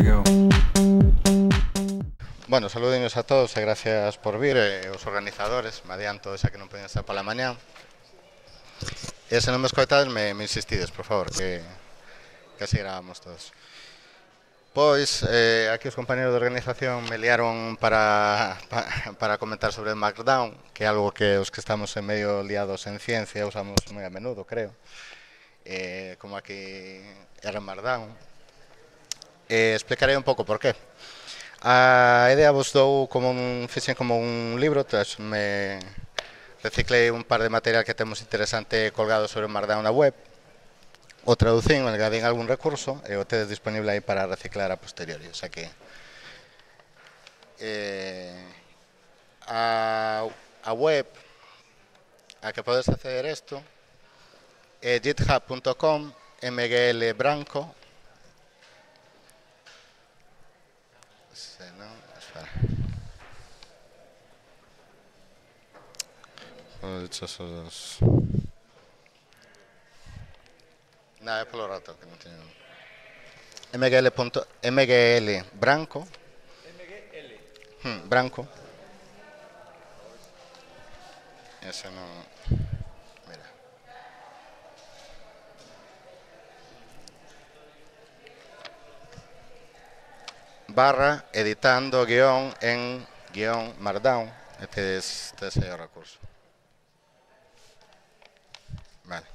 we go. Bueno, saludiños a todos e gracias por vir, os organizadores, me adianto xa que non poden estar pola mañá. E se non me escoitades, me insistides, por favor, que así grabamos todos. Pois, aquí os compañeros de organización me liaron para comentar sobre Markdown, que é algo que os que estamos en medio liados en ciencia usamos moi a menudo, creo. Como aquí era Markdown. Explicarei un pouco por qué. A idea vos dou fixen como un libro, me reciclei un par de material que temos interesante colgado sobre o Markdown na web, o traducín, engadín algún recurso e o tedes disponible aí para reciclar a posteriori, o sea que a web a que podes acceder isto é github.com mglbranco. Nada, é polo rato que non teño. mgl branco. Branco. Ese non. Mira. Barra editando guión en guión Markdown. Este es el recurso. Vale.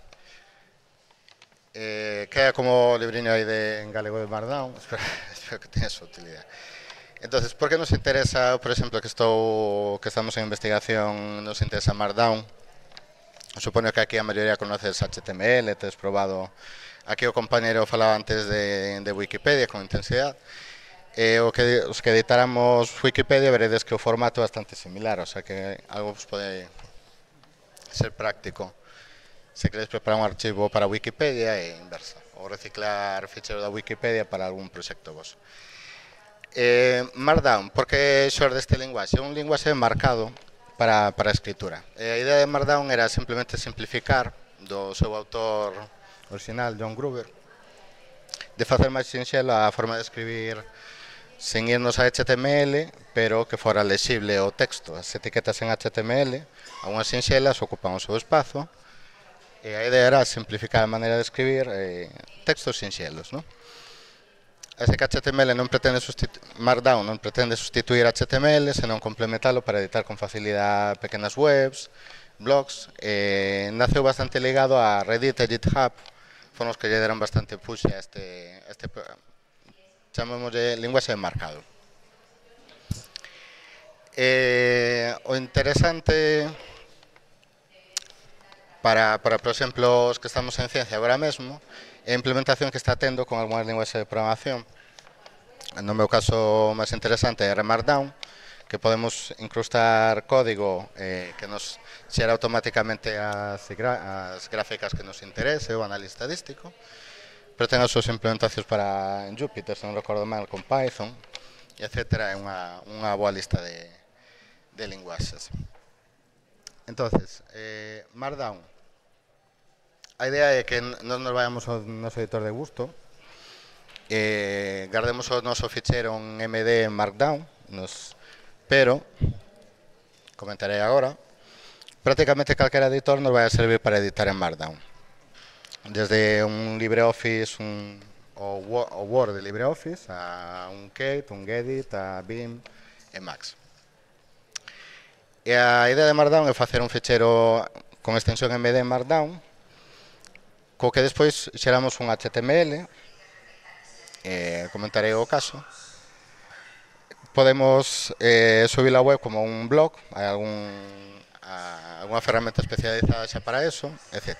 Queda como libriño aí en galego de Markdown. Espero que tenga su utilidad. Entonces, ¿por qué nos interesa, por exemplo, que estamos en investigación, nos interesa Markdown? Supoño que aquí a maioría conoces HTML, tedes probado. Aquí o compañero falaba antes de Wikipedia con intensidad. Os que editáramos Wikipedia veredes que o formato é bastante similar, o sea que algo vos pode ser práctico se queréis preparar un archivo para Wikipedia e inversa, ou reciclar ficheiro da Wikipedia para algún proxecto vos. Markdown, por que xorde este linguaxe? É un linguaxe marcado para a escritura. A idea de Markdown era simplemente simplificar do seu autor original, John Gruber, de facer máis sinxela a forma de escribir sen irnos a HTML, pero que fora lexible o texto. As etiquetas en HTML, algunhas sinxelas, ocupan o seu espazo, e a idea era simplificar a maneira de escribir textos sinxelos, non? Así que HTML non pretende Markdown non pretende sustituir HTML, senón complementalo para editar con facilidade pequenas webs, blogs. Naceu bastante ligado a Reddit e GitHub, foron os que lle deron bastante push a este chamémoslle linguaxe de marcado. O interesante para por exemplo, os que estamos en ciencia agora mesmo, é a implementación que está tendo con algunhas linguaxes de programación. No meu caso máis interesante é Markdown, que podemos incrustar código que nos xera automáticamente as gráficas que nos interese, o análisis estadístico, pero ten as súas implementacións en Jupyter, se non recordo mal, con Python, etc. É unha boa lista de linguaxes. Entonces, Markdown. A idea é que non nos vayamos ao noso editor de gusto, guardemos o noso ficheiro en MD en Markdown, pero, comentarei agora, prácticamente calquera editor nos vai a servir para editar en Markdown. Desde un LibreOffice, o Word de LibreOffice, a un Kate, un Gedit, a Vim e Max. E a idea de Markdown é facer un ficheiro con extensión MD en Markdown, co que despois xeramos un HTML, comentarei o caso. Podemos subir a web como un blog, hai algunha ferramenta especializada xa para eso, etc.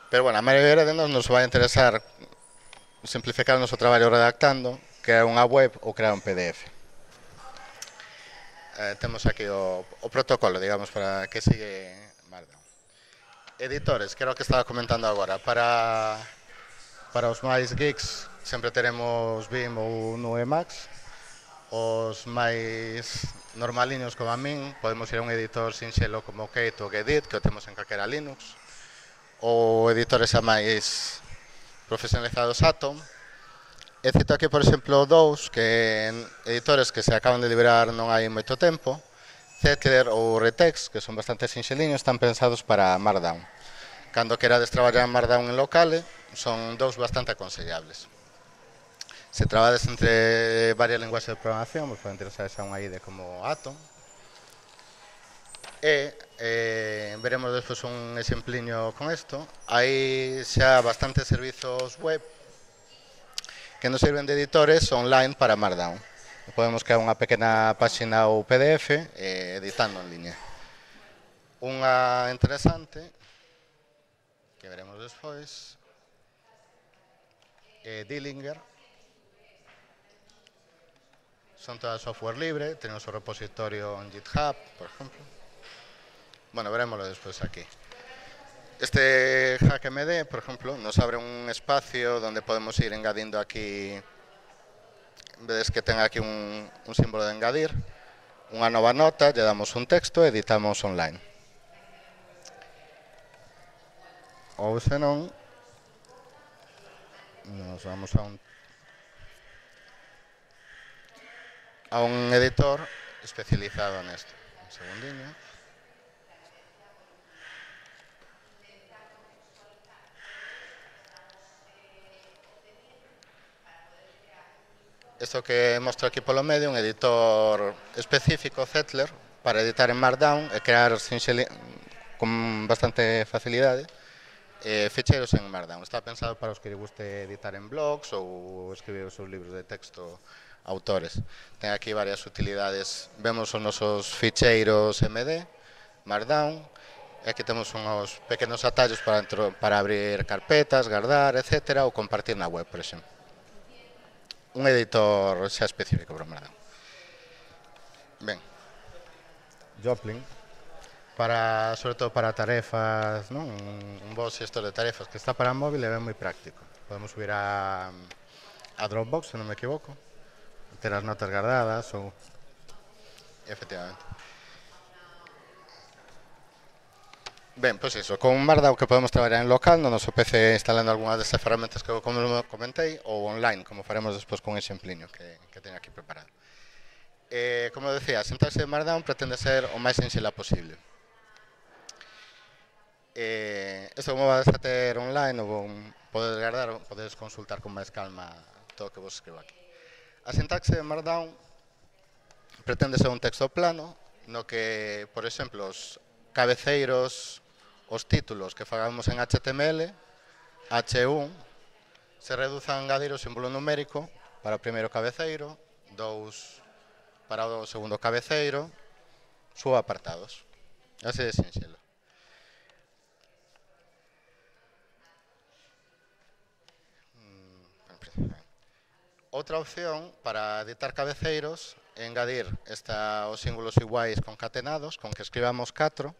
Pero, bueno, a maioría de nos vai interesar simplificar o noso traballo redactando, crear unha web ou crear un PDF. Temos aquí o protocolo, digamos, para que sigue Markdown. Editores, que era o que estaba comentando agora. Para os máis geeks, sempre teremos Vim ou no Emacs. Os máis normaliños como a min, podemos ir a un editor sinxelo como Kate ou Gedit, que o temos en calquera Linux, ou editores a máis profesionalizados Atom, He cito aquí, por exemplo, dous que en editores que se acaban de liberar non hai moito tempo. Zetler ou Retext, que son bastante sinxeliños, están pensados para Markdown. Cando querades traballar en Markdown en locale, son dous bastante aconsellables. Se trabades entre varias linguaxes de programación, vos pode interesar esa unha IDE como Atom. E veremos despois un exempliño con isto. Hai xa bastantes servizos web que nos sirven de editores online para Markdown. Podemos crear unha pequena páxina ou PDF editando en línea. Unha interesante que veremos despois é Dillinger. Son toda software libre, ten o seu repositorio en GitHub, por exemplo. Bueno, veremoslo despois aquí. Este HackMD, por ejemplo, nos abre un espacio donde podemos ir engadindo aquí, vedes que ten aquí un símbolo de engadir, unha nova nota, lle damos un texto e editamos online. Ou senón, nos vamos a un editor especializado nesto. Un segundinho. Isto que mostro aquí polo medio, un editor específico, Zetler, para editar en Markdown e crear con bastante facilidade ficheiros en Markdown. Está pensado para os que lle guste editar en blogs ou escribir os seus libros de texto autores. Ten aquí varias utilidades. Vemos os nosos ficheiros MD, Markdown, e aquí temos uns pequenos atallos para abrir carpetas, guardar, etc. ou compartir na web, por exemplo. Un editor xa específico para Markdown. Ben, Joplin, sobre todo para tarefas, non? Un bo xestor de tarefas que está para móvil e é moi práctico. Podemos subir a Dropbox, se non me equivoco, ter as notas guardadas ou... Efectivamente. Ben, pois iso, con Markdown que podemos traballar en local no noso PC instalando algunhas desas ferramentas que como comentei ou online, como faremos despois con exempliño que teño aquí preparado. Como decía, a sintaxe de Markdown pretende ser o máis sinxela posible. Isto como vades a ter online ou podedes guardar ou podedes consultar con máis calma todo o que vos escribo aquí. A sintaxe de Markdown pretende ser un texto plano no que, por exemplo, os cabeceiros, os títulos que fagamos en HTML, H1, se reduzan a engadir o símbolo numérico para o primeiro cabeceiro, 2 para o segundo cabeceiro, subapartados. Así de sinxelo. Outra opción para editar cabeceiros é engadir os símbolos iguais concatenados con que escribamos 4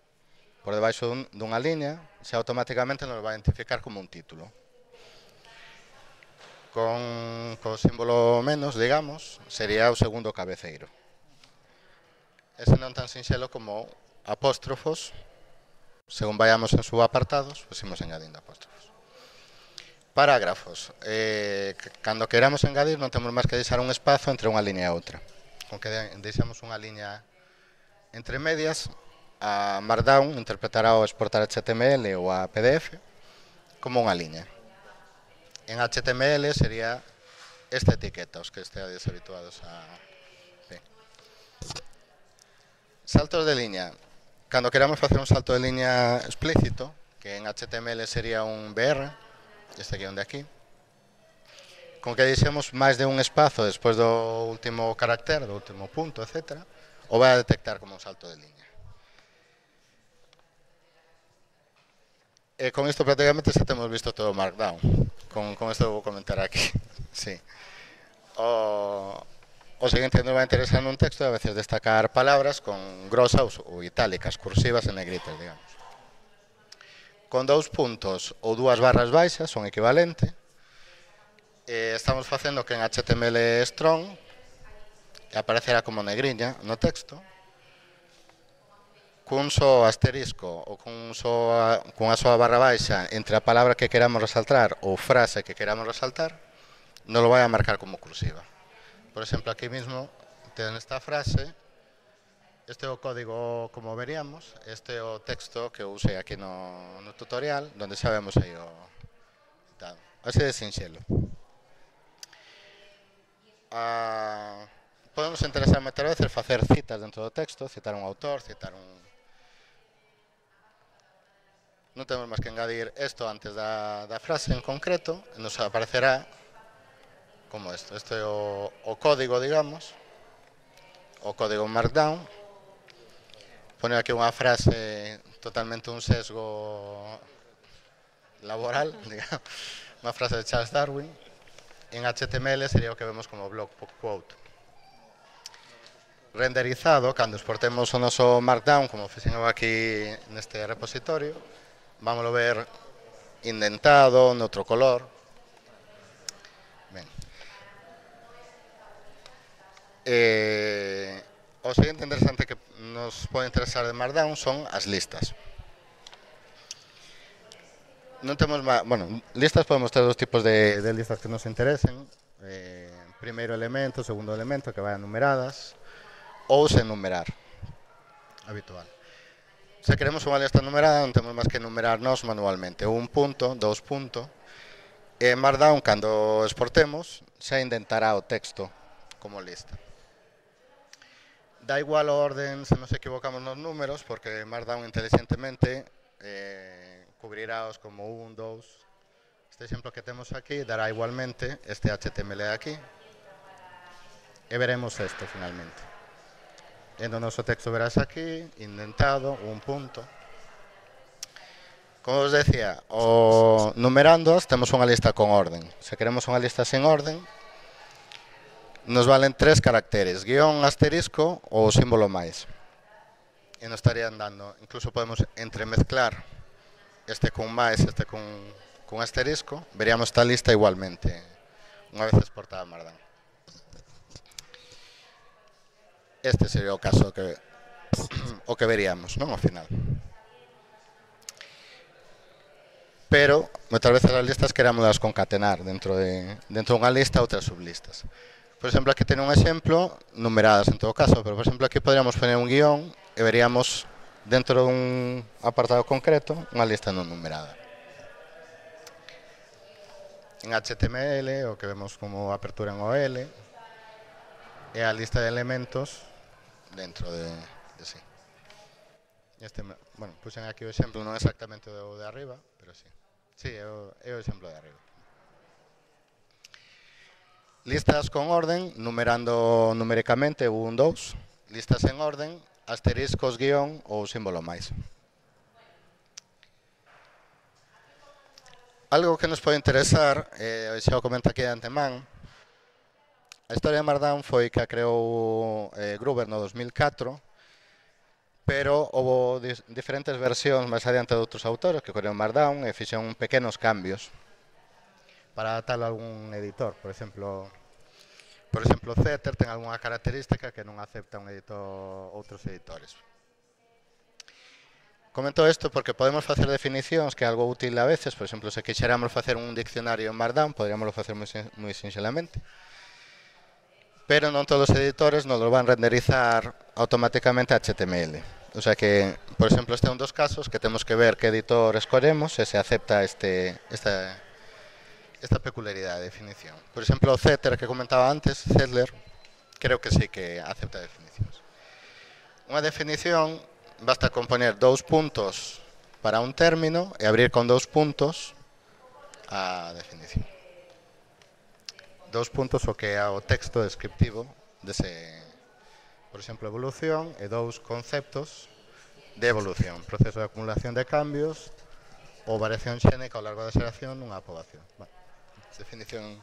por debaixo dunha liña, xa automáticamente nos vai identificar como un título. Co símbolo menos, digamos, sería o segundo cabeceiro. Ese non tan sinxelo como apóstrofos, según vayamos en subapartados, pues imos engadindo apóstrofos. Parágrafos. Cando queramos engadir non temos máis que deixar un espazo entre unha liña e outra. Con que deixamos unha liña entre medias, a Markdown interpretará o exportar HTML ou a PDF como unha liña. En HTML sería esta etiqueta, os que esteades habituados a... Saltos de liña. Cando queramos facer un salto de liña explícito, que en HTML sería un BR, este guión de aquí, con que deixemos máis de un espazo despois do último carácter, do último punto, etc., o vai a detectar como un salto de liña. E con isto prácticamente xa temos visto todo o Markdown. Con isto vou comentar aquí. Sí. O seguinte que nos vai interesar nun texto é a veces destacar palabras con grosas ou itálicas, cursivas e negritas, digamos. Con 2 puntos ou 2 barras baixas son equivalente. Estamos facendo que en HTML strong aparecerá como negriña no texto, cun só asterisco ou cunha soa barra baixa entre a palabra que queramos resaltar ou frase que queramos resaltar, no lo voy a marcar como cursiva. Por exemplo, aquí mismo ten esta frase, este é o código como veríamos, este é o texto que eu usei aquí no tutorial, donde xa vemos aí o tal. Así de sinxelo. Podemos interesarme tal vez facer citas dentro do texto, citar un autor, citar un... Non temos máis que engadir isto antes da frase en concreto, e nos aparecerá como isto. Este é o código, digamos, o código Markdown. Poner aquí unha frase totalmente un sesgo laboral, digamos, unha frase de Charles Darwin. En HTML sería o que vemos como block quote. Renderizado, cando exportemos o noso Markdown, como fixen aquí neste repositorio, vamos a ver indentado, noutro color. Ben. O seguinte interesante que nos pode interesar de Markdown son as listas. Non temos máis, bueno, listas podemos ter dos tipos de listas que nos interesen. Primeiro elemento, segundo elemento, que vayan numeradas, ou sen numerar, habitual. Se queremos unha lista numerada, non temos máis que numerarnos manualmente. Un punto, dous puntos. E en Markdown, cando exportemos, xa indentará o texto como lista. Da igual o orden se nos equivocamos nos números, porque Markdown inteligentemente cubriráos como 1, 2. Este exemplo que temos aquí dará igualmente este HTML de aquí. E veremos isto finalmente. En o noso texto verás aquí, indentado, un punto. Como os decía, numerándoas temos unha lista con orden. Se queremos unha lista sen orden, nos valen 3 caracteres, guión, asterisco ou símbolo máis. E nos estarían dando, incluso podemos entremezclar este con máis, este con asterisco, veríamos esta lista igualmente, unha vez exportada a Markdown. Este sería o caso o que veríamos, non, ao final. Pero, moitas veces as listas querámolas concatenar dentro de unha lista outras sublistas. Por exemplo, aquí ten un exemplo, numeradas en todo caso, pero por exemplo aquí podríamos poner un guión e veríamos dentro dun apartado concreto unha lista non numerada. En HTML, o que vemos como apertura en OL, é a lista de elementos dentro de sí. Bueno, puxen aquí o exemplo, non exactamente o de arriba, pero sí. Sí, é o exemplo de arriba. Listas con orden, numerando numéricamente 1, 2. Listas en orden, asteriscos, guión ou símbolo máis. Algo que nos pode interesar, xa o comento aquí de antemán, a historia de Markdown foi que a creou Gruber no 2004, pero houve diferentes versións máis adiante de outros autores que crearon Markdown e fixeron pequenos cambios para adaptarlo a algún editor. Por exemplo, Zetter ten algunha característica que non acepta outros editores. Comento isto porque podemos facer definicións que é algo útil a veces. Por exemplo, se quixéramos facer un diccionario en Markdown, podríamos facer moi sinxelamente. Pero non todos os editores nos lo van renderizar automáticamente a HTML. O sea que, por exemplo, este é un dos casos que temos que ver que editor escolemos e se acepta esta peculiaridade de definición. Por exemplo, o Zetter que comentaba antes, Zettler, creo que sí que acepta definicións. Unha definición basta con poner 2 puntos para un término e abrir con 2 puntos a definición. 2 puntos o que é o texto descriptivo dese, por exemplo, evolución, e 2 conceptos de evolución, proceso de acumulación de cambios ou variación xénica ao largo da xeración nunha poboación. Bueno, definición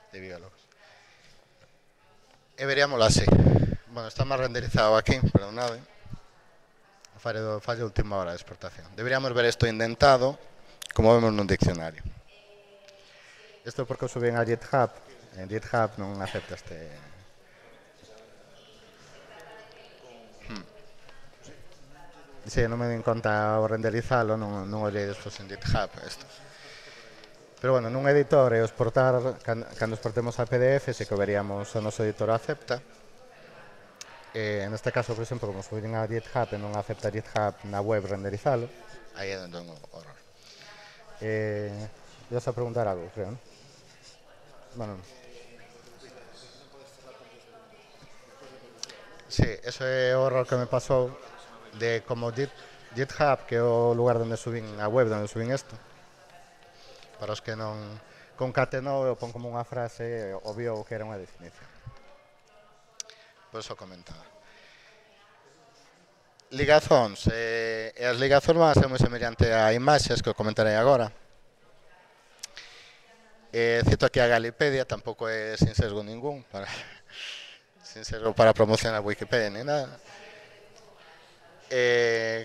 de biólogos. E veríamoslo así. Bueno, está máis renderizado aquí, perdonade. Fallo de última hora de exportación. Deberíamos ver isto indentado, como vemos nun diccionario. Isto porque o suben a GitHub. En GitHub non acepta este... Si, non me den conta o renderizalo, non olhei despois en GitHub isto. Pero bueno, nun editor e exportar, cando exportemos a PDF, se que veríamos o noso editor acepta. Neste caso, por exemplo, como subiren a GitHub e non acepta GitHub na web renderizalo, aí é onde é un horror. Ibas a preguntar algo, creo, non? Bueno, sí, eso é o horror que me pasou de como GitHub, que é o lugar onde subín a web, onde subín isto. Para os que non concatenou, eu pon como unha frase, obvio que era unha definición. Por eso comentaba. Ligazóns. E as ligazóns van a ser moi semelhante a imaxes que eu comentarei agora. Cito aquí a Galipedia, tampouco é sin sesgo ningún, sin sesgo para promocionar Wikipedia ni nada.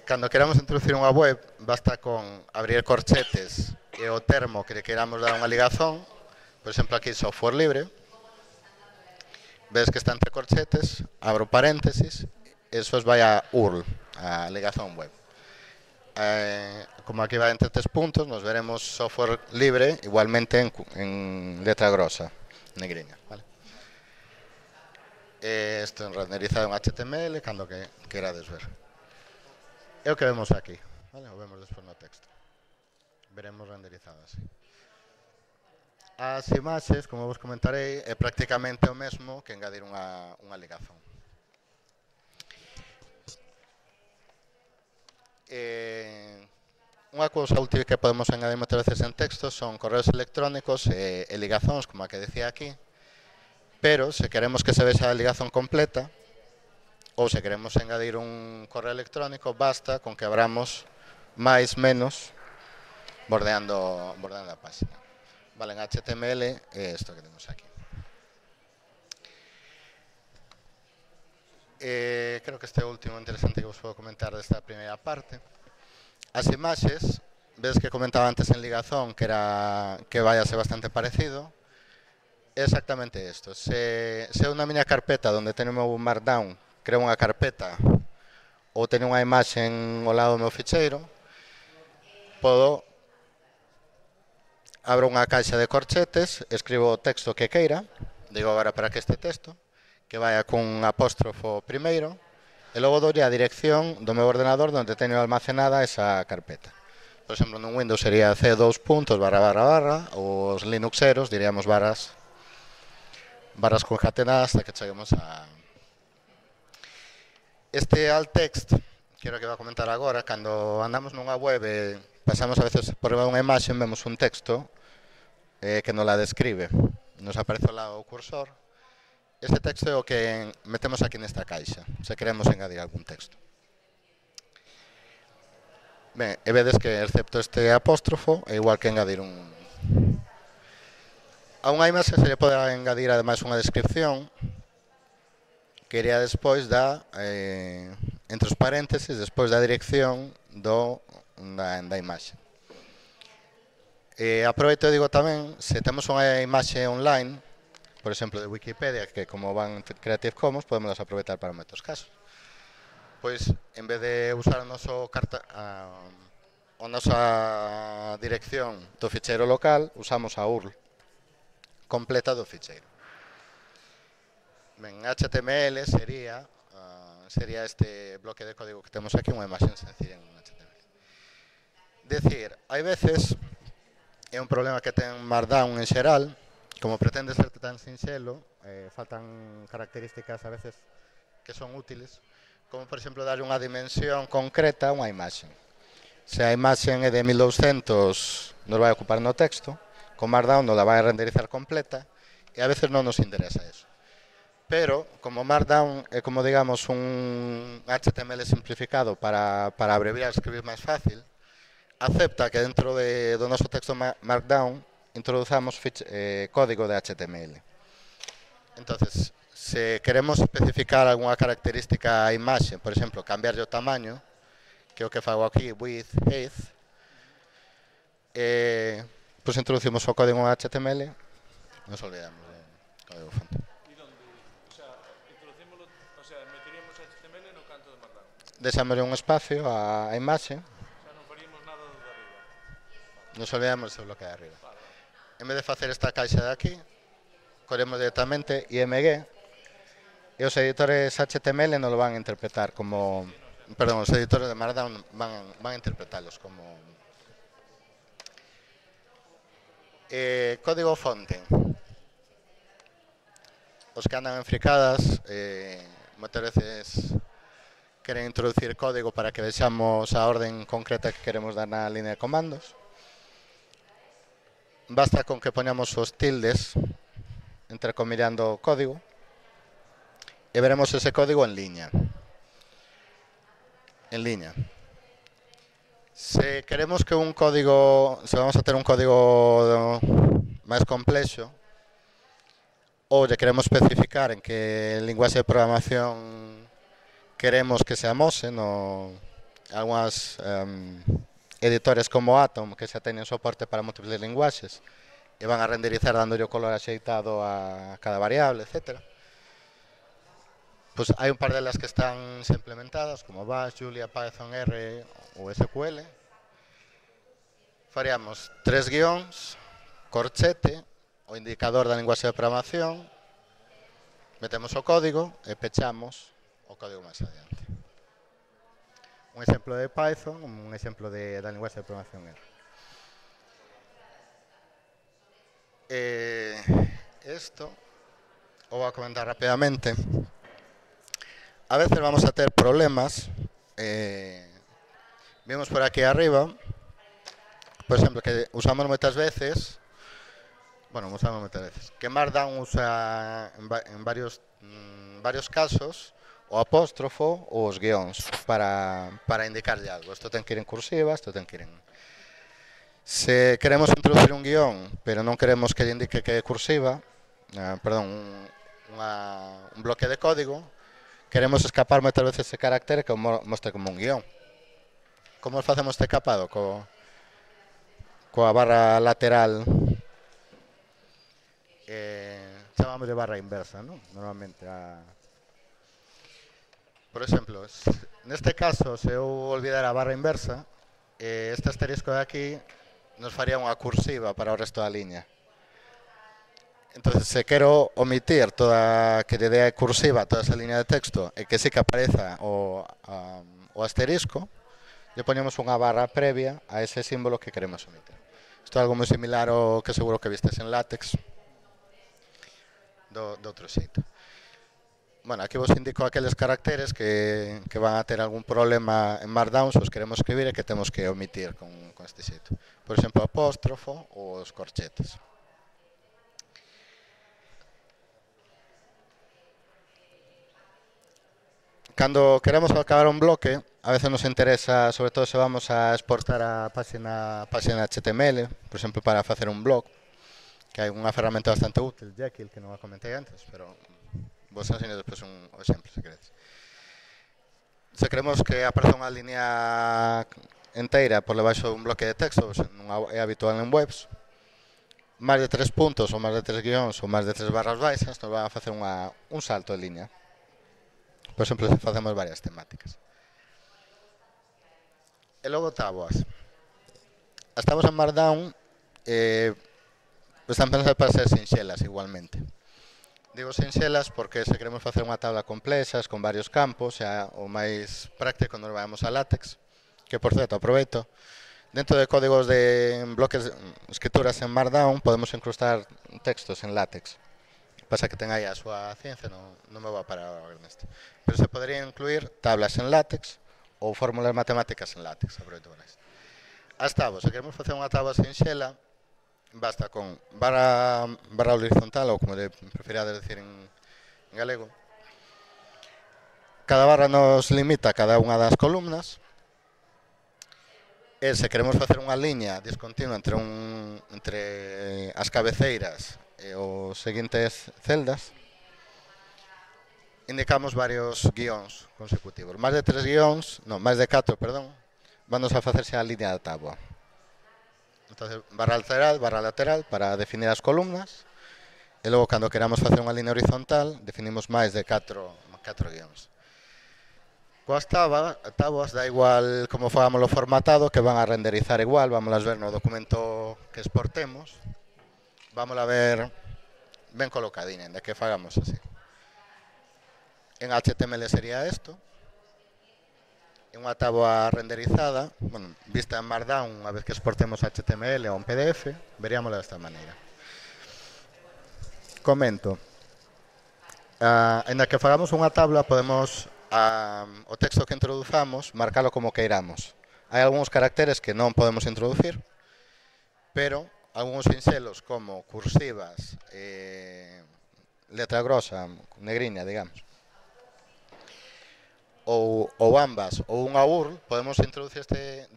Cando queramos introducir unha web, basta con abrir corchetes e o termo que queramos dar unha ligazón. Por exemplo, aquí software libre. Ves que está entre corchetes, abro paréntesis, e despois vai a URL, a ligazón web. Como aquí va entre 3 puntos, nos veremos software libre igualmente en letra grosa, negriña. ¿Vale? Isto renderizado en HTML, cando que querades ver. É o que vemos aquí, vale? O vemos despois no texto. Veremos renderizado así. As imaxes, como vos comentarei, é prácticamente o mesmo que engadir unha ligazón. Unha cousa útil que podemos engadir moitas veces en texto son correos electrónicos e ligazóns, como a que decía aquí, pero se queremos que se vexa a ligazón completa, ou se queremos engadir un correo electrónico, basta con que abramos máis, menos, bordeando a página. Vale, en HTML é isto que temos aquí. Creo que este é o último interesante que vos podo comentar desta primeira parte. As imaxes, ves que comentaba antes en ligazón que vai a ser bastante parecido. É exactamente isto. Se eu na miña carpeta onde teño o meu Markdown creo unha carpeta ou teño unha imaxe ao lado do meu ficheiro, abro unha caixa de corchetes, escribo o texto que queira, digo agora para que este texto, que vaya cun apóstrofo primeiro, e logo doulle a dirección do meu ordenador onde teño almacenada esa carpeta. Por exemplo, nun Windows sería c2 puntos barra barra barra, ou os Linuxeros diríamos barras concatenadas hasta que cheguemos a... Este alt text, que va a comentar agora, cando andamos nunha web e pasamos a veces por unha imaxe, vemos un texto que nos la describe. Nos aparece ao lado o cursor. Este texto é o que metemos aquí nesta caixa, se queremos engadir algún texto. Ben, e vedes que, excepto este apóstrofo, é igual que engadir un... A unha imaxe se lle pode engadir ademais unha descripción que iría despois entre os paréntesis, despois da dirección da imaxe. Aproveito e digo tamén, se temos unha imaxe online, por exemplo de Wikipedia, que como van Creative Commons, podemos aproveitar para moitos casos. Pois, en vez de usar a nosa dirección do ficheiro local, usamos a URL completa do ficheiro. Ben, HTML sería este bloque de código que temos aquí, unha imaxe sencilla en HTML. Decir, hai veces, é un problema que ten Markdown en xeral, como pretende ser tan sinxelo, faltan características a veces que son útiles, como por exemplo darlle unha dimensión concreta a unha imaxe. Se a imaxe é de 1200, nos vai ocupar no texto, con Markdown nos la vai a renderizar completa, e a veces non nos interesa eso. Pero, como Markdown é como, digamos, un HTML simplificado para abreviar e escribir máis fácil, acepta que dentro do noso texto Markdown introduzamos código de HTML. Entonces, se queremos especificar algunha característica a imaxe, por exemplo, cambiarlle o tamaño, que é o que fago aquí, width, height, pois introducimos o código en HTML, nos olvidamos do código fonte. Deixámosle un espacio á imaxe. Nos olvidamos dese bloque de arriba. en vez de facer esta caixa de aquí, collemos directamente IMG e os editores HTML non lo van a interpretar como... Perdón, os editores de Markdown van a interpretarlos como... código fonte. Os que andan en fricadas, moitas veces queren introducir código para que vexamos a orden concreta que queremos dar na línea de comandos. Basta con que poñamos os tildes entrecomillando o código e veremos ese código en línea. Se queremos que un código, se vamos a ter un código máis complexo, ou lle queremos especificar en que linguaxe de programación queremos que se amose, algunhas editores como Atom que xa teñen soporte para múltiples linguaxes e van a renderizar dándolle o color axeitado a cada variable, etc. Pois hai un par delas que están xa implementadas, como Bash, Julia, Python, R ou SQL. Faríamos 3 guións, corchete, o indicador da linguaxe de programación, metemos o código e pechamos o código máis adiante. Un exemplo de Python, un exemplo da linguaxe de programación R. Isto o vou a comentar rapidamente. A veces vamos a ter problemas. Vimos por aquí arriba, por exemplo, que usamos moitas veces, que Markdown usa en varios casos o apóstrofo ou os guións para indicarlle algo. Isto ten que ir en cursiva, isto ten que ir en... Se queremos introducir un guión, pero non queremos que lle indique que é cursiva, un bloque de código, queremos escapar moitas veces ese carácter que o mostre como un guión. Como facemos este escapado? Coa barra lateral, chamamos de barra inversa, ¿no? Normalmente. Por exemplo, neste caso, se eu olvidar a barra inversa, este asterisco de aquí nos faría unha cursiva para o resto da liña. Entonces, se quero omitir que lle dé cursiva a toda esa liña de texto e que sí que apareza o asterisco, lle poñemos unha barra previa a ese símbolo que queremos omitir. Isto é algo moi similar ao que seguro que vistes en LaTeX do outro xeito. Bueno, aquí vos indico aqueles caracteres que van a ter algún problema en Markdown se os queremos escribir e que temos que omitir con este xeito. Por exemplo, apóstrofo ou os corchetes. Cando queremos acabar un bloque, a veces nos interesa, sobre todo se vamos a exportar a página HTML, por exemplo, para facer un blog, que hai unha ferramenta bastante útil, Jekyll, que non a comentei antes, pero vos enseño despois un exemplo, se queredes. Se queremos que apareza unha línea inteira por debaixo dun bloque de texto, non é habitual en webs, máis de 3 puntos, ou máis de 3 guións, ou máis de 3 barras baixas, nos van a facer un salto de línea. Por exemplo, se facemos varias temáticas. E logo táboas. As táboas en Markdown están pensadas para ser sinxelas igualmente. Digo sinxelas porque se queremos facer unha tabla complexa con varios campos, o máis práctico nos vamos a LaTeX, que por certo aproveito. Dentro de códigos de bloques de escrituras en Markdown podemos incrustar textos en LaTeX. Pasa que ten aí a súa ciencia, non me vou a parar agora neste. Pero se podría incluir tablas en LaTeX ou fórmulas matemáticas en LaTeX, aproveito con isto. As táboas, se queremos facer unha tabla sinxela, basta con barra horizontal, ou como preferirades decir en galego. Cada barra nos limita cada unha das columnas. E se queremos facer unha liña discontinua entre as cabeceiras e os seguintes celdas, indicamos varios guións consecutivos. Máis de 3 guións, non, máis de 4, perdón, vannos a facerse a liña da táboa. Entonces, barra lateral para definir as columnas, e logo, cando queramos facer unha liña horizontal, definimos máis de 4 guións. Coas táboas da igual como fagámoslo formatado, que van a renderizar igual, vamos a ver no documento que exportemos. vamos a ver ben colocadinha, de que fagamos así. En HTML sería esto. En unha táboa renderizada, bueno, vista en Markdown, unha vez que exportemos HTML ou un PDF, veríamosla desta maneira. Comento. En a que fagamos unha tabla podemos o texto que introduzamos marcalo como queiramos. Hai algúns caracteres que non podemos introducir, pero algúns sinxelos como cursivas, letra grosa, negriña, digamos, ou ambas, ou unha URL, podemos introducir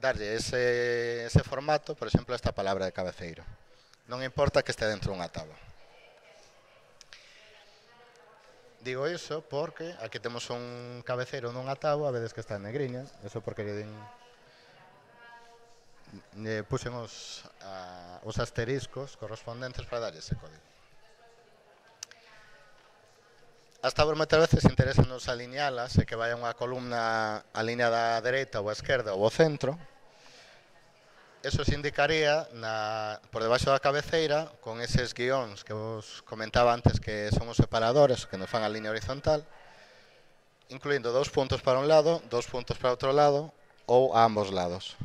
darlle ese formato, por exemplo, a esta palabra de cabeceiro. Non importa que este dentro dunha tabla. Digo iso porque aquí temos un cabeceiro nunha táboa, vedes que está en negriña, eso porque lle puxen os asteriscos correspondentes para darlle ese código. As táboas moitas veces interesanos alinealas e que vaya unha columna alineada á dereita ou á esquerda ou ao centro. Eso se indicaría por debaixo da cabeceira con eses guións que vos comentaba antes que son os separadores que nos fan a línea horizontal, incluindo 2 puntos para un lado, 2 puntos para outro lado ou a ambos lados.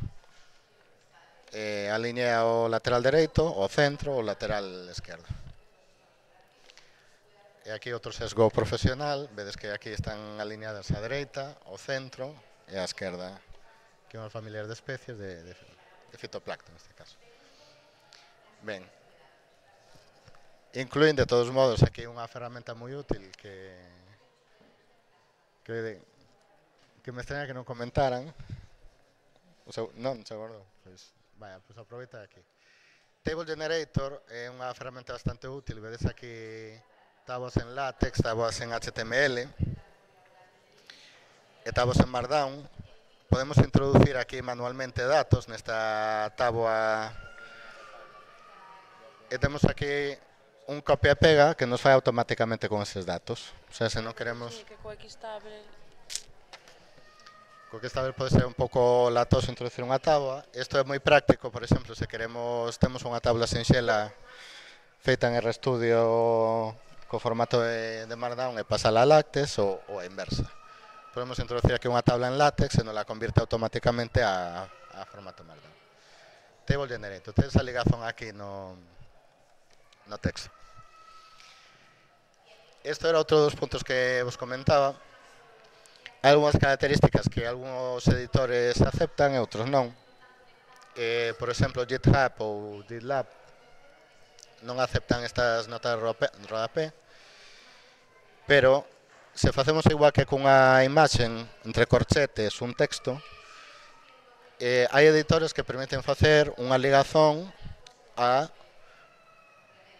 Alinea o lateral dereito, o centro ou o lateral esquerdo. E aquí outro sesgo profesional, vedes que aquí están alineadas a dereita, ao centro e á esquerda, que é unha familiar de especies de fitoplancton neste caso. Ben, incluín de todos modos aquí unha ferramenta moi útil que me extraña que non comentaran. Non se acordou, pois vaya, pois aproveita aquí. Table Generator é unha ferramenta bastante útil, vedes aquí táboas en látex, táboas en HTML e táboas en Markdown. Podemos introducir aquí manualmente datos nesta táboa e temos aquí un copia e pega que nos fai automáticamente con eses datos. O sea, se non queremos... Sí, que co Xtable... Co Xtable pode ser un pouco latoso introducir unha táboa. Isto é moi práctico, por exemplo, se temos unha tabla sinxela feita en RStudio co formato de Markdown e pasala a látex ou a inversa. Podemos introducir aquí unha tabla en látex e nos la convierte automáticamente a formato Markdown. Table Generator, ten esa ligazón aquí no texto. Isto era outro dos puntos que vos comentaba. Hai algunhas características que algúns editores aceptan e outros non. Por exemplo, GitHub ou GitLab non aceptan estas notas ROAP, pero se facemos igual que cunha imaxe entre corchetes un texto, hai editores que permiten facer unha ligazón a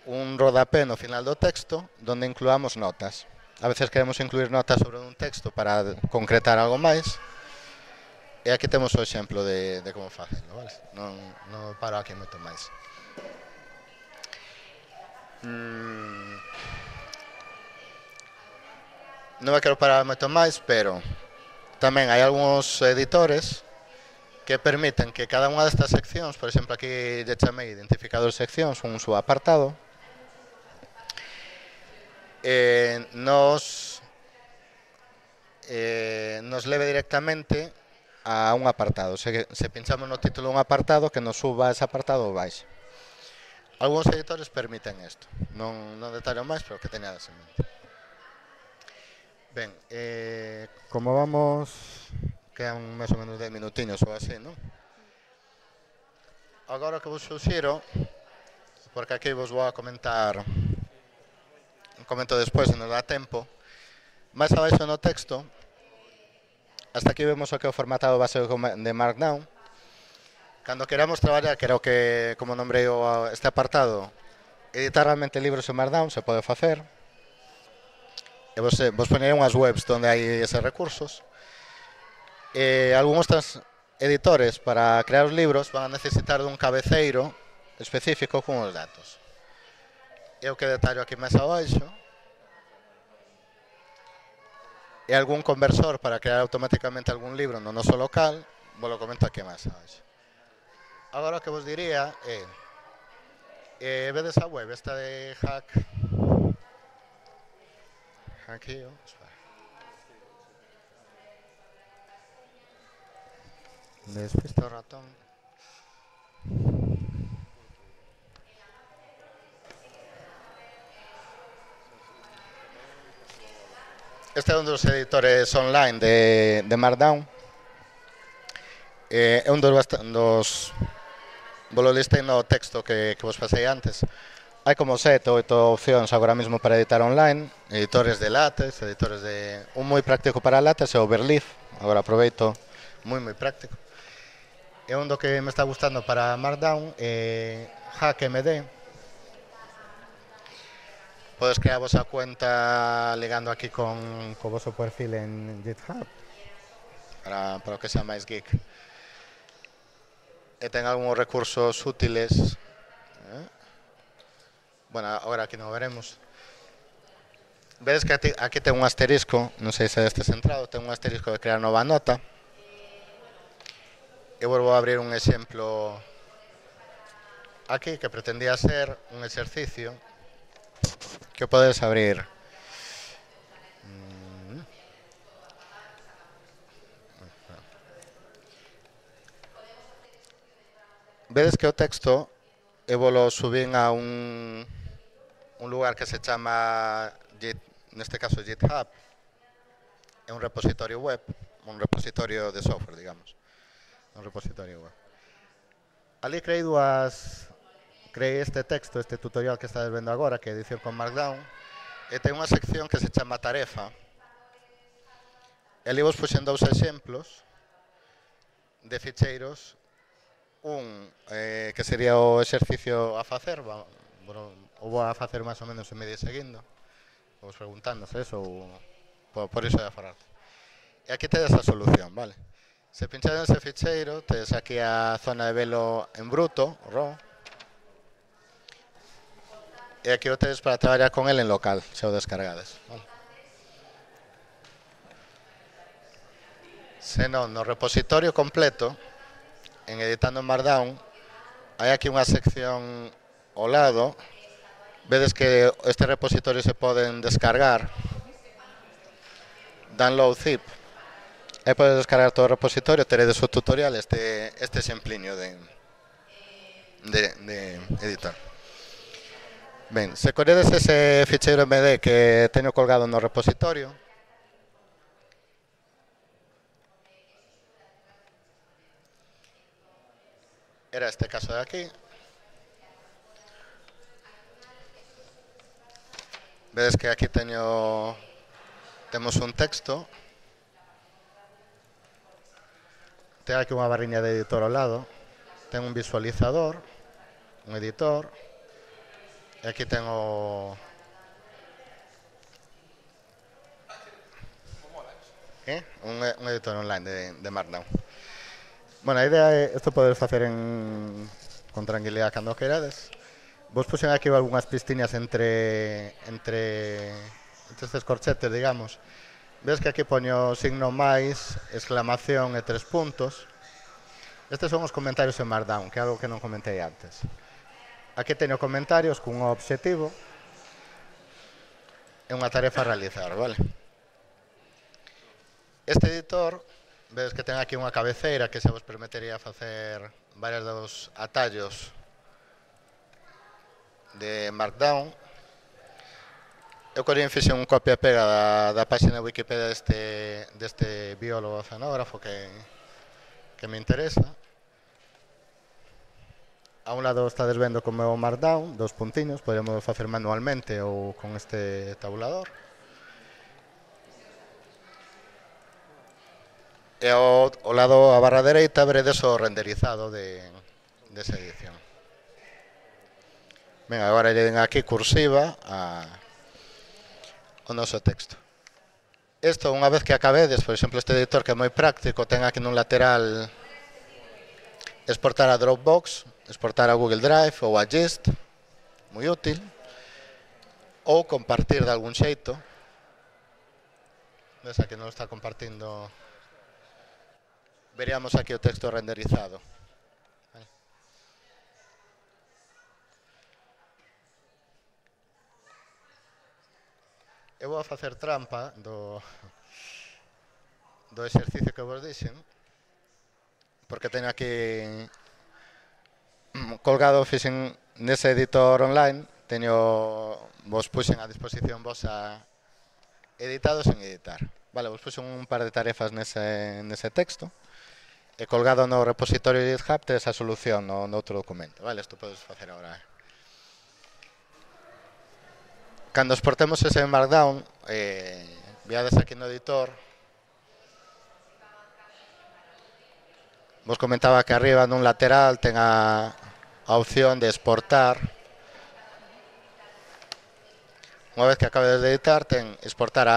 un rodapé no final do texto donde incluamos notas. A veces queremos incluir notas sobre un texto para concretar algo máis, e aquí temos o exemplo de como facelo, vale? Non paro aquí moito máis. Non me quero parar moito máis, pero tamén hai algúns editores que permiten que cada unha destas seccións, por exemplo, aquí lle chamei identificador de seccións, un subapartado, nos leve directamente a un apartado. Se pinchamos no título dun apartado, que nos suba ese apartado ou baixe. Algúns editores permiten isto. Non detallo máis, pero que teñades en mente. Ben, como vamos, quedan máis ou menos 10 minutiños ou así, non? Agora que vos suxiro, porque aquí vos vou a comentar, comento despois se nos dá tempo, máis abaixo no texto, hasta aquí vemos o que é o formatado base de Markdown. Cando queramos traballar, creo que, como nombrei este apartado, editar realmente libros en Markdown, se pode facer. E vos poñerei unhas webs onde hai eses recursos. Algúns editores para crear os libros van a necesitar dun cabeceiro específico con os datos. E o que detallo aquí máis abaixo e algún conversor para crear automáticamente algún libro no noso local, vos lo comento aquí máis abaixo. Agora o que vos diría é Vedes a web esta de Hackio. Espera. Despista o ratón. Este é un dos editores online de Markdown. É un dos vos listei no texto que vos pasei antes. Hai como 7 ou 8 opcións agora mesmo para editar online. Editores de LaTeX, editores de... Un moi práctico para LaTeX é o Overleaf. Agora aproveito, moi práctico. É un do que me está gustando para Markdown, HackMD. Podes crear a vosa cuenta ligando aquí con o voso perfil en GitHub para o que sea máis geek. E ten algúns recursos útiles. Bueno, agora aquí non veremos. Vedes que aquí ten un asterisco, non sei se este centrado, ten un asterisco de crear nova nota. E volvo a abrir un exemplo aquí que pretendía ser un exercicio que podes abrir. Vedes que o texto volo subín a un lugar que se chama, neste caso GitHub, é un repositorio web, un repositorio de software, digamos, un repositorio web. Ali creei este texto, este tutorial que estades vendo agora, que é edición con Markdown, e ten unha sección que se chama tarefa. E ali vos puxen dous exemplos de ficheiros. Un que sería o exercicio a facer, bueno, o vou a facer máis ou menos en medio seguindo, vos preguntándose eso, ou por iso de aforarte. E aquí tedes a solución, vale? Se pinchades ese ficheiro, tedes aquí a zona de velo en bruto, RAW, e aquí o tedes para traballar con el en local, se o descargades, vale? Se non, no repositorio completo, en editando en Markdown, hai aquí unha sección ao lado. Vedes que este repositorio se poden descargar. Download zip. E podes descargar todo o repositorio, teredes o tutorial, este exempliño de editar. Ben, se colledes ese ficheiro MD que teño colgado no repositorio, era este caso de aquí. Vedes que aquí temos un texto. Ten aquí unha barriña de editor ao lado. Ten un visualizador, un editor. E aquí ten un editor online de Markdown. Bueno, a idea é, isto podes facer con tranquilidade cando querades. Vos puxen aquí algunhas pistiñas entre estes corchetes, digamos. Ves que aquí poño signo máis, exclamación e 3 puntos. Estes son os comentarios en Markdown, que é algo que non comentei antes. Aquí teño comentarios cun obxectivo e unha tarefa a realizar, vale? Este editor, vedes que ten aquí unha cabeceira que se vos permitiría facer varios dos atallos de Markdown. Eu collín fixen un copia e pega da página de Wikipedia deste biólogo oceanógrafo que me interesa. A un lado estades vendo como é o Markdown, dos puntiños, podemos facer manualmente ou con este tabulador. E ao lado, a barra dereita, veredes o renderizado desa edición. Ben, agora lle den aquí cursiva o noso texto. Isto, unha vez que acabedes, por exemplo, este editor que é moi práctico, ten aquí nun lateral exportar a Dropbox, exportar a Google Drive ou a Gist, moi útil, ou compartir de algún xeito. Ves, aquí non está compartindo. Veríamos aquí o texto renderizado. eu vou a facer trampa do exercicio que vos dixen, porque teño aquí colgado, fixen nese editor online, vos puxen a disposición vosa editados en editar. Vale, vos puxen un par de tarefas nese texto, e colgado no repositorio de GitHub tedes a solución no outro documento. Vale, isto podes facer agora. Cando exportemos ese Markdown, viades aquí no editor, vos comentaba que arriba nun lateral ten a opción de exportar. Unha vez que acabes de editar, ten exportar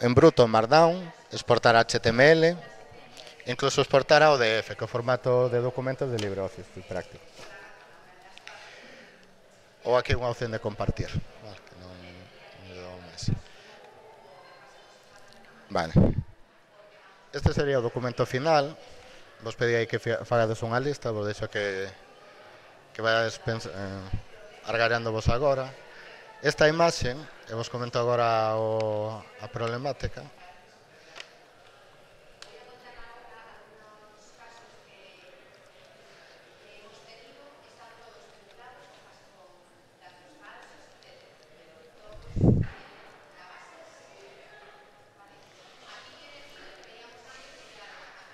en bruto Markdown, exportar a HTML, incluso exportar a ODF, que é o formato de documentos de LibreOffice, moi práctico. Ou aquí unha opción de compartir. Vale, que non me dou máis. Vale. Este sería o documento final. Vos pedí aí que fagades unha lista, vos deixo que vayades argallando vos agora. Esta imaxe, e vos comento agora a problemática.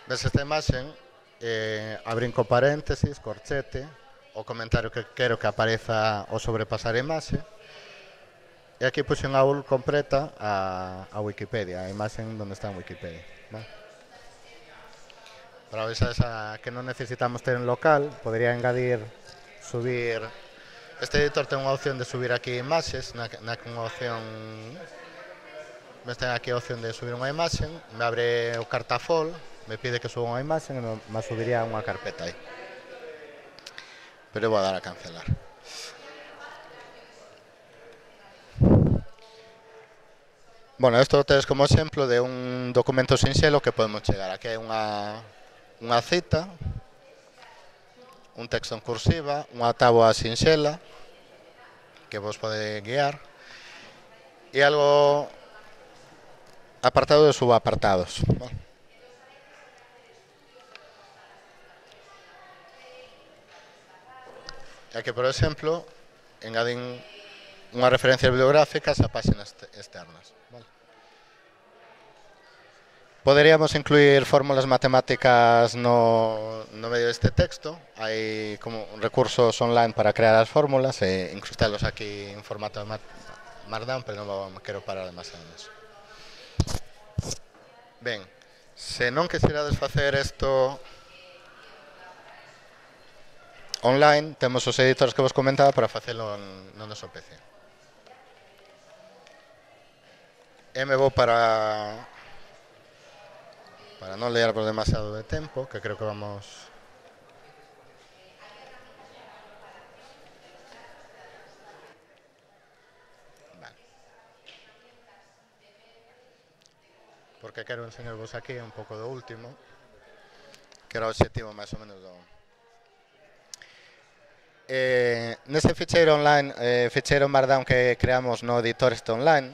Ves esta imaxe, abrinco paréntesis, corchete, o comentario que quero que apareza ao sobrepasar a imaxe. E aquí puxen a URL completa a Wikipedia, a imaxe onde está en Wikipedia. ¿Vale? Para avisar que non necesitamos ter en local, podría engadir, subir. Este editor ten unha opción de subir aquí imaxes, na unha opción. Me ten aquí a opción de subir unha imaxe, me abre o cartafol, me pide que suba unha imaxe e me subiría unha carpeta aí. Pero eu vou dar a cancelar. Bueno, isto tedes como exemplo de un documento sinxelo que podemos chegar. Aquí hai unha cita, un texto en cursiva, unha táboa sinxela que vos pode guiar e algo apartado de subapartados. Aquí, por exemplo, engadín unhas referencias bibliográficas a páxinas externas. Poderíamos incluir fórmulas matemáticas no medio deste texto. Hai como recursos online para crear as fórmulas e incrustalos aquí en formato de Markdown, pero non quero parar demasiado nisso. Ben, se non quixerades facer isto online, temos os editores que vos comentaba para facelo no noso PC. E me vou para non learvos demasiado de tempo, que creo que vamos... Vale. Porque quero enseñarvos aquí un pouco do último, que era o objetivo máis ou menos do... Nese ficheiro online, ficheiro Markdown que creamos no editor este online,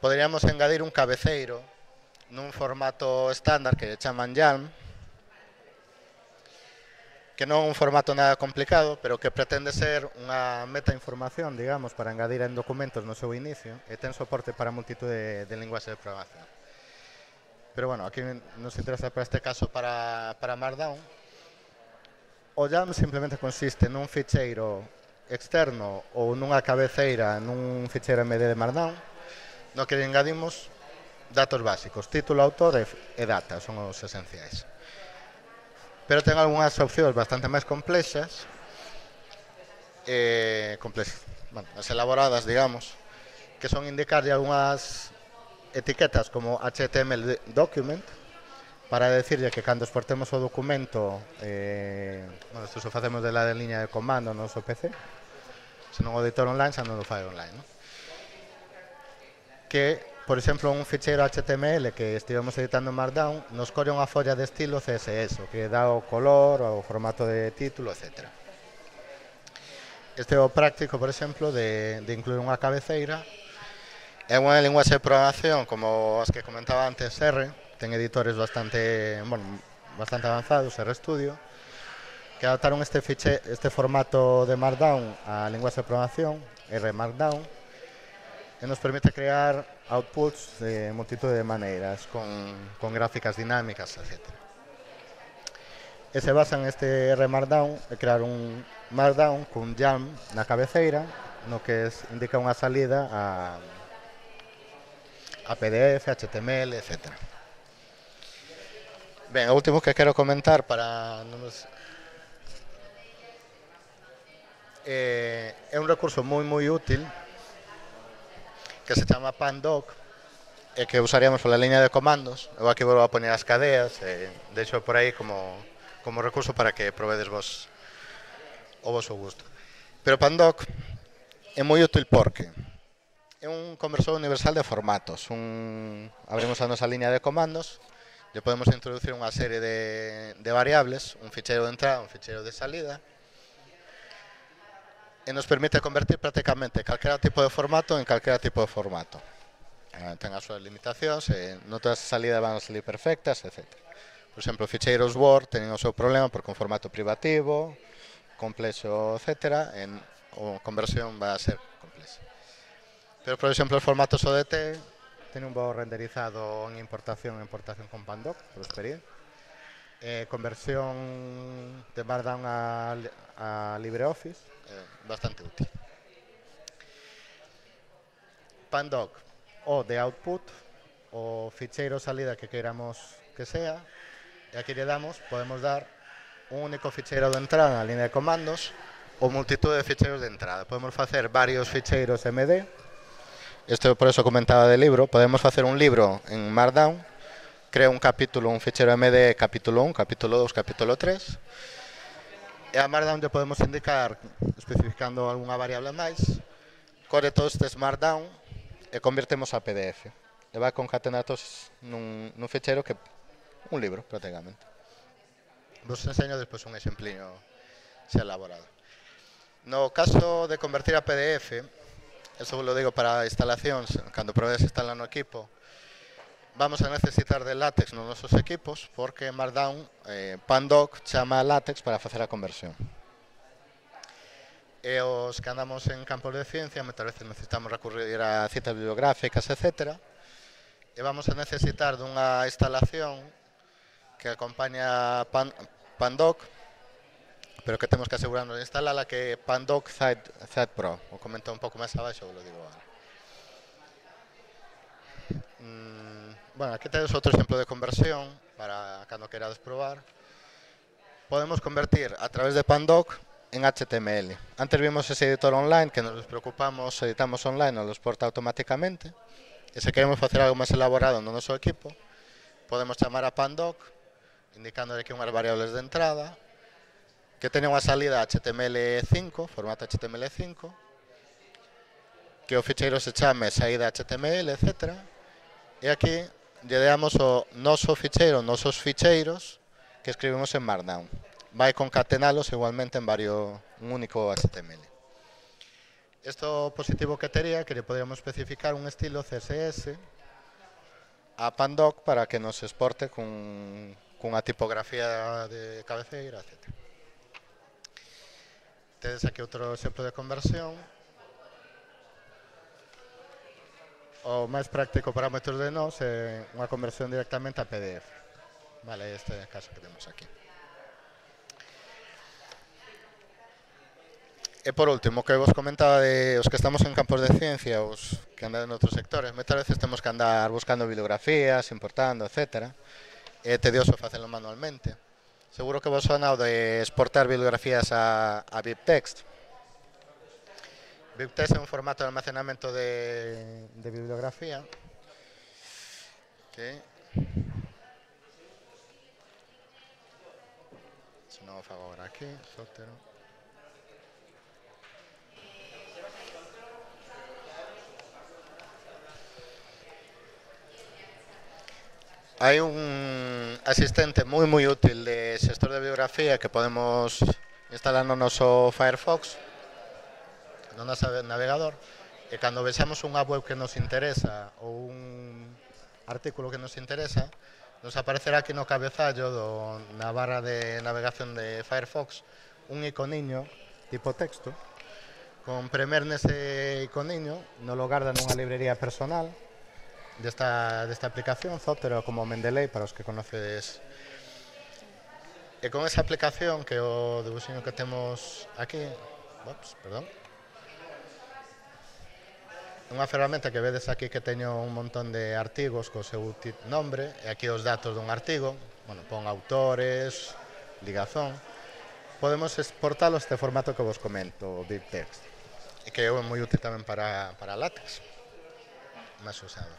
poderíamos engadir un cabeceiro nun formato estándar que chaman YAML, que non é un formato nada complicado, pero que pretende ser unha metainformación, digamos, para engadir en documentos no seu inicio, e ten soporte para multitud de linguaxes de programación. Pero bueno, aquí nos interesa para este caso para Markdown. O YAML simplemente consiste nun ficheiro externo ou nunha cabeceira nun ficheiro MD de Markdown, no que engadimos datos básicos, título, autor e data, son os esenciais. Pero ten algunhas opcións bastante máis complexas, as elaboradas, digamos, que son indicarlle algunhas etiquetas como HTML document, para decirlle que cando exportemos o documento, isto se facemos de la liña de comando no noso PC, se non o editor online, xa non o fai online, non? Que, por exemplo, un ficheiro HTML que estivemos editando en Markdown nos corre unha folla de estilo CSS, que dá o color, o formato de título, etc. Este é o práctico, por exemplo, de incluir unha cabeceira É unha linguaxe de programación, como as que comentaba antes, R, ten editores bastante avanzados, RStudio, que adaptaron este formato de Markdown a linguaxe de programación, R Markdown, e nos permite crear outputs de multitud de maneiras, con gráficas dinámicas, etc. E se basan neste R Markdown e crear un Markdown cun jam na cabeceira, no que indica unha salida a PDF, HTML, etc. Ben, o último que quero comentar para é un recurso moi útil que se chama pandoc e que usaríamos pola liña de comandos. Eu aquí vou a poner as cadeas e deixo por aí como recurso para que provedes vos o vosso gusto. Pero pandoc é moi útil porque é un conversor universal de formatos. Abrimos a nosa liña de comandos, lle podemos introducir unha serie de variables, un ficheiro de entrada, un ficheiro de salida, e nos permite convertir prácticamente calquera tipo de formato en calquera tipo de formato. Ten as súas limitacións, non todas as salidas van a salir perfectas, etc. Por exemplo, ficheiros Word teñen o seu problema porque un formato privativo, complexo, etc. A conversión va a ser complexa. Pero, por exemplo, os formatos ODT teñen un bo renderizado en importación con pandoc, por experiencia. Conversión de Markdown a LibreOffice, bastante útil. Pandoc o de output o ficheiro salida que queiramos que sea, e aquí lle podemos dar un único ficheiro de entrada na línea de comandos ou multitud de ficheiros de entrada. Podemos facer varios ficheiros MD. Isto por eso comentaba del libro. Podemos facer un libro en Markdown, creo un capítulo, un ficheiro MD, capítulo 1, capítulo 2, capítulo 3. E a Markdown lle podemos indicar, especificando algunha variable máis, corre todos estes Markdown e convertemos a PDF. E vai concatenar todos nun ficheiro que un libro, prácticamente. Vos enseño despois un exempliño xa elaborado. No caso de convertir a PDF, eso lo digo para instalacións, cando provedes instalar no equipo, vamos a necesitar de látex nos nosos equipos porque Markdown, pandoc, chama látex para facer a conversión. E os que andamos en campos de ciencia, moitas veces necesitamos recurrir a citas bibliográficas, etc. E vamos a necesitar dunha instalación que acompaña pandoc, pero que temos que asegurarnos de instalala, que é pandoc Site Pro. O comento un pouco máis abaixo, lo digo agora. Bueno, aquí tedes outro exemplo de conversión para cando querades probar. Podemos convertir a través de pandoc en HTML. Antes vimos ese editor online que nos preocupamos, editamos online, nos lo exporta automáticamente. E se queremos facer algo máis elaborado no noso equipo, podemos chamar a pandoc, indicándole que unhas variables de entrada, que teñen unha salida HTML5, formato HTML5, que o ficheiro se chame saída HTML, etc. E aquí lle damos o noso ficheiro, nosos ficheiros que escribimos en Markdown. Vai concatenalos igualmente en un único HTML. Isto positivo que tería que lle podríamos especificar un estilo CSS a pandoc para que nos exporte cunha tipografía de cabeceira, etc. Tedes aquí outro exemplo de conversión. O máis práctico para moitos de nós é unha conversión directamente a PDF. Vale, este é o caso que temos aquí. E por último, que vos comentaba de os que estamos en campos de ciencia, os que andan en outros sectores, moitas veces temos que andar buscando bibliografías, importando, etc. É tedioso facelo manualmente. Seguro que vos sona o de exportar bibliografías a BibTeX. BibTeX é un formato de almacenamento de bibliografía. Okay. Se non o fago agora aquí, sótero. Hai un asistente moi útil de xestor de bibliografía que podemos instalar no noso Firefox, no noso navegador, E cando vexamos unha web que nos interesa ou un artículo que nos interesa, nos aparecerá aquí no cabezallo na barra de navegación de Firefox un iconiño tipo texto. Con premer nese iconiño nos lo garda nunha librería personal desta aplicación, Zotero como Mendeley, para os que conocedes. E con esa aplicación, que é o debuxiño que temos aquí, perdón, unha ferramenta que vedes aquí que teño un montón de artigos co seu nombre, e aquí os datos dun artigo, bueno, pon autores, ligazón. Podemos exportalos este formato que vos comento, o BibTeX, e que é moi útil tamén para LaTeX, máis usado.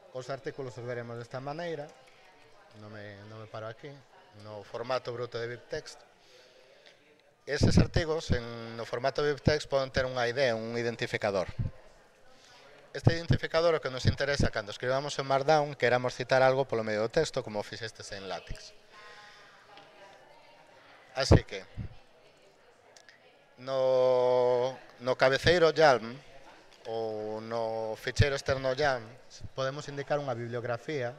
Os artículos os veremos desta maneira, non me paro aquí, no formato bruto de BibTeX. Eses artigos no formato BibTeX poden ter unha ID, un identificador. Este identificador o que nos interesa cando escribamos en Markdown, queramos citar algo polo medio do texto, como fixestes en LaTeX. Así que, no cabeceiro YAML ou no ficheiro externo YAML podemos indicar unha bibliografía,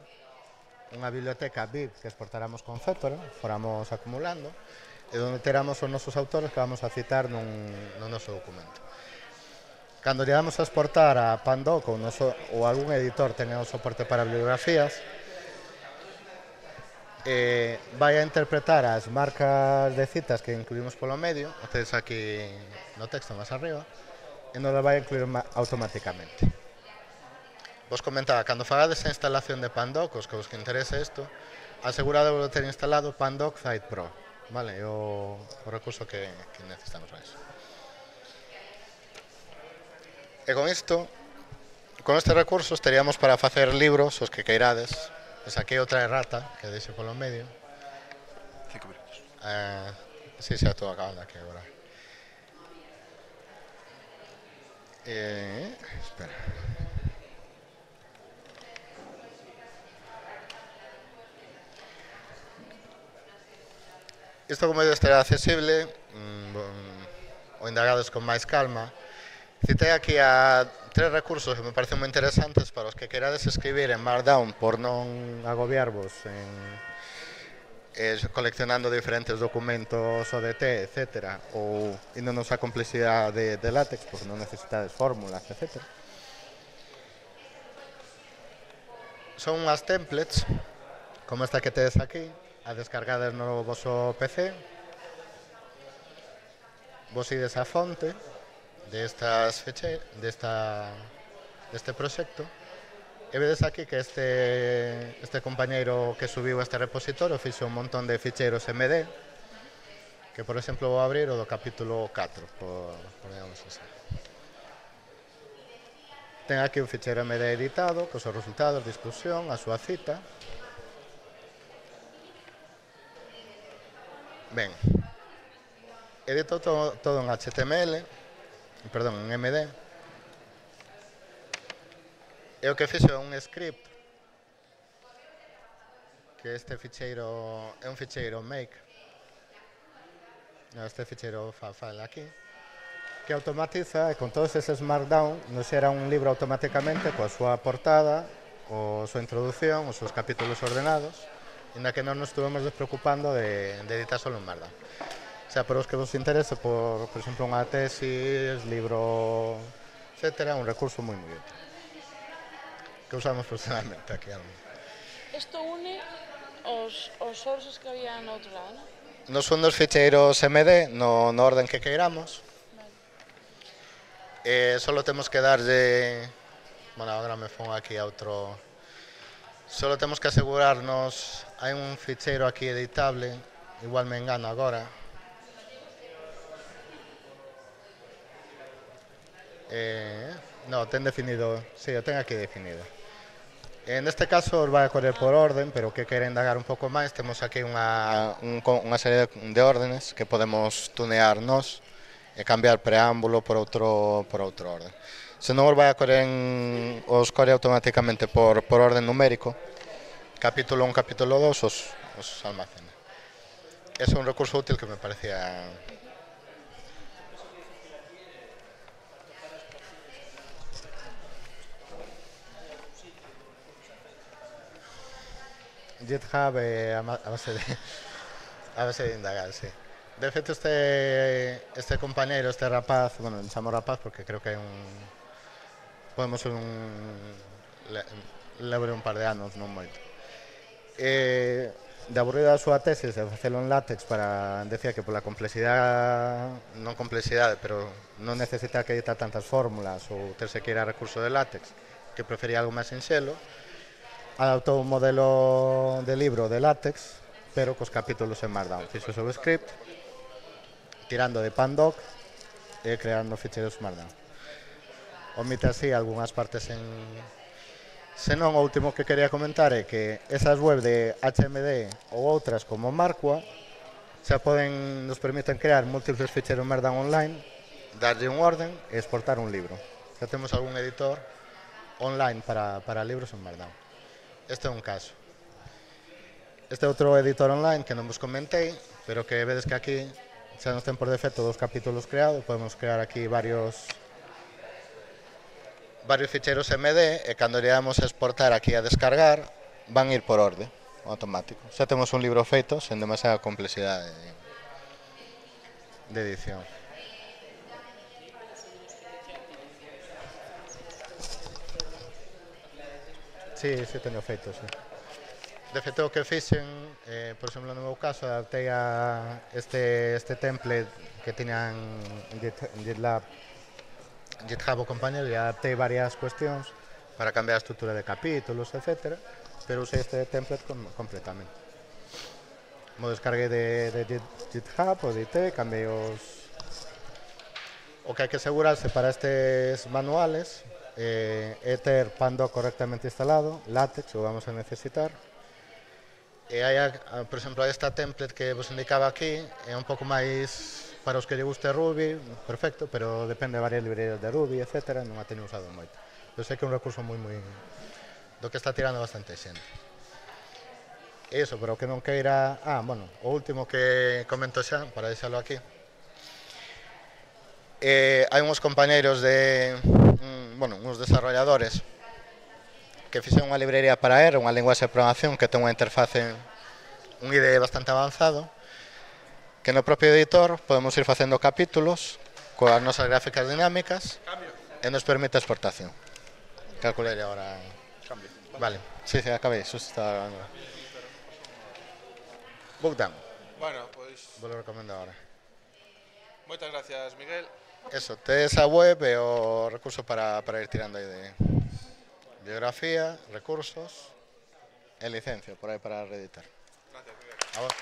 unha biblioteca bib que exportaramos con Zotero, foramos acumulando, e onde teramos os nosos autores que vamos a citar no noso documento. Cando lle damos a exportar a Pandoc ou algún editor tenga o soporte para bibliografías, vai a interpretar as marcas de citas que incluímos polo medio, tedes aquí no texto máis arriba, e non lo vai a incluir automáticamente. Vos comentaba, cando fagades a instalación de Pandoc, os que vos que interese isto, asegurado de ter instalado Pandoc Site Pro, vale? É o recurso que necesitamos para iso. E con isto, con estes recursos, teríamos para facer libros, os que queirades. Pois aquí outra errata que deixe polo medio. 5 minutos. Si, xa estou acabando aquí agora. Espera. Isto como debe estar accesible, o indagades con máis calma. Citei aquí a 3 recursos que me parecen moi interesantes para os que querades escribir en Markdown por non agobiarvos coleccionando diferentes documentos ODT, etc. ou índonos a complexidade de LaTeX porque non necesitades fórmulas, etc. Son unhas templates como esta que tedes aquí, a descargades no voso PC. Vos ides a fonte deste proxecto e vedes aquí que este compañeiro que subiu este repositorio fixo un montón de ficheiros MD que, por exemplo, vou abrir o do capítulo 4 por digamos así. Ten aquí un ficheiro MD editado cos seus resultados, discusión, a súa cita. Ben, edito todo en HTML, perdón, en MD. E o que fixo é un script, que este ficheiro é un ficheiro make, este ficheiro file aquí, que automatiza e con todos eses markdown nos xera un libro automáticamente coa súa portada, a súa introducción, os seus capítulos ordenados, inda que non nos estuvemos despreocupando de editar solo un markdown. O sea, por os que vos interese, por exemplo, unha tesis, libro, etc., un recurso moi útil que usamos personalmente aquí. Isto une os sources que había no outro lado, non? Nos son dos ficheiros MD no orden que queiramos. Solo temos que darlle... Bueno, agora me pongo aquí a outro... Solo temos que asegurarnos... Hai un ficheiro aquí editable, igual me engano agora. No, ten definido... Sí, o ten aquí definido. En este caso os vai a correr por orden, pero que quere indagar un pouco máis, temos aquí unha serie de órdenes que podemos tunear nós e cambiar preámbulo por outro orden. Se non os vai a correr, os corre automáticamente por orden numérico. Capítulo 1, capítulo 2 os almacena. Ese é un recurso útil que me parecía... GitHub a base de indagar, sí. De feito, este compañeiro, este rapaz, bueno, chamo rapaz porque creo que é podemos ser lebre un par de anos, non moito. De aburrida a súa tesis de facelo en látex decía que pola complexidade, non complexidade, pero non necesita que editar tantas fórmulas ou terse que ir a recurso de látex, que prefería algo máis sinxelo, adaptou un modelo de libro de látex, pero cos capítulos en Markdown. Fixo sobre script, tirando de Pandoc e creando ficheiros Markdown. Omite así algunhas partes en... Senón, o último que quería comentar é que esas web de HMD ou outras como Markwa xa nos permiten crear múltiples ficheiros Markdown online, darlle un orden e exportar un libro. Xa temos algún editor online para libros en Markdown. Este é un caso. Este outro editor online que non vos comentei, pero que vedes que aquí xa nos ten por defecto 2 capítulos creados, podemos crear aquí varios ficheiros MD e cando iríamos a exportar aquí a descargar van ir por orde automático. Xa temos un libro feito sen demasiada complexidade de edición. Sí, teño feito, sí. De feito, o que fixen, por exemplo, no meu caso, adaptei a este template que tiñan GitLab, GitHub o compañero, e adaptei varias cuestións para cambiar a estrutura de capítulos, etc. Pero usei este template completamente. Mo descarguei de GitHub, o editei, cambiei os... O que hai que asegurarse para estes manuales é ter Pandoc correctamente instalado, látex, o vamos a necesitar. E hai, por exemplo, esta template que vos indicaba aquí, é un pouco máis para os que lle guste Ruby, perfecto, pero depende de varias librerías de Ruby, etc. Non a teño usado moito. Eu sei que é un recurso moi do que está tirando bastante xente. E iso, pero que non queira... bueno, o último que comento xa, para deixalo aquí. Hai uns compañeiros uns desarrolladores que fixen unha librería para R, unha linguaxe de programación que ten unha interface, un IDE bastante avanzado, que no propio editor podemos ir facendo capítulos coas nosas gráficas dinámicas e nos permite a exportación. Calculei agora... Vale, sí, acabei, xusto estaba grabando. Bookdown. Bueno, pois... Vos lo recomendo agora. Moitas gracias, Miguel. Eso, tedes a web e o recurso para ir tirando aí de biografía, recursos e licencia por aí para reeditar. Gracias, Miguel. A vos.